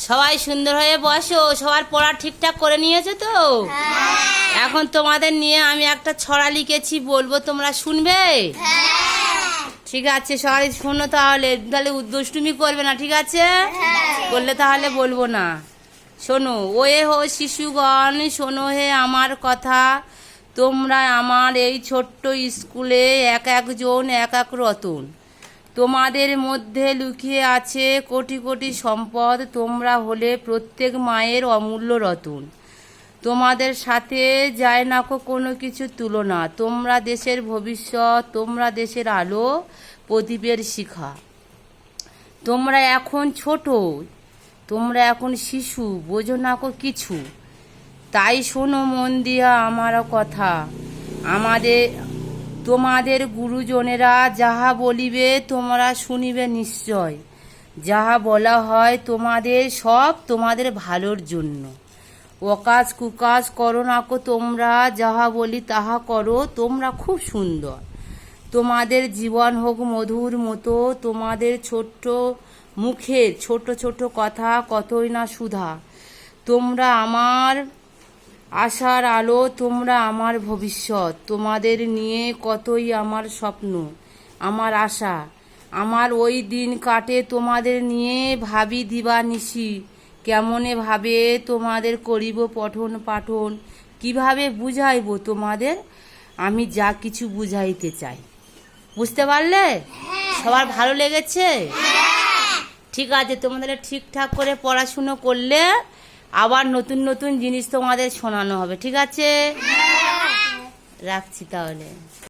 সবাই সুন্দর হয়ে বসো। সবার পড়া ঠিকঠাক করে নিয়েছো তো? এখন তোমাদের নিয়ে আমি একটা ছড়া লিখেছি, বলবো, তোমরা শুনবে? ঠিক আছে, সবাই শোনো। তাহলে তাহলে দুষ্টুমি করবে না, ঠিক আছে? করলে তাহলে বলবো না। শোনো, ওয়ে হো শিশুগণ, শোনো হে আমার কথা। তোমরা আমার এই ছোট্ট স্কুলে এক একজন এক এক রতন। তোমাদের মধ্যে লুকিয়ে আছে কোটি কোটি সম্পদ। তোমরা হলে প্রত্যেক মায়ের অমূল্য রতন। তোমাদের সাথে যায় না কোনো কিছু তুলনা। তোমরা দেশের ভবিষ্যৎ, তোমরা দেশের আলো, প্রদীপের শিখা। তোমরা এখন ছোট, তোমরা এখন শিশু, বোঝো না কিছু। তাই শোনো মন দিয়া আমার কথা। তোমাদের গুরুজনেরা যাহা বলিবে তোমরা শুনিবে নিশ্চয়। যাহা বলা হয় তোমাদের সব তোমাদের ভালোর জন্য। অকাজ কুকাজ করো না তোমরা, যাহা বলি তাহা করো, তোমরা খুব সুন্দর। তোমাদের জীবন হোক মধুর মতো। তোমাদের ছোট্ট মুখের ছোট ছোট কথা কতই না সুধা। তোমরা আমার আশার আলো, তোমরা আমার ভবিষ্যৎ। তোমাদের নিয়ে কতই আমার স্বপ্ন, আমার আশা। আমার ওই দিন কাটে তোমাদের নিয়ে, ভাবি দিবানিশি। কেমনে ভাবে তোমাদের করিব পঠন পাঠন। কিভাবে বুঝাইব তোমাদের আমি যা কিছু বুঝাইতে চাই। বুঝতে পারলে? সবার ভালো লেগেছে? ঠিক আছে, তোমাদের ঠিকঠাক করে পড়াশুনো করলে আবার নতুন নতুন জিনিস তোমাদের শোনানো হবে, ঠিক আছে? রাখছি তাহলে।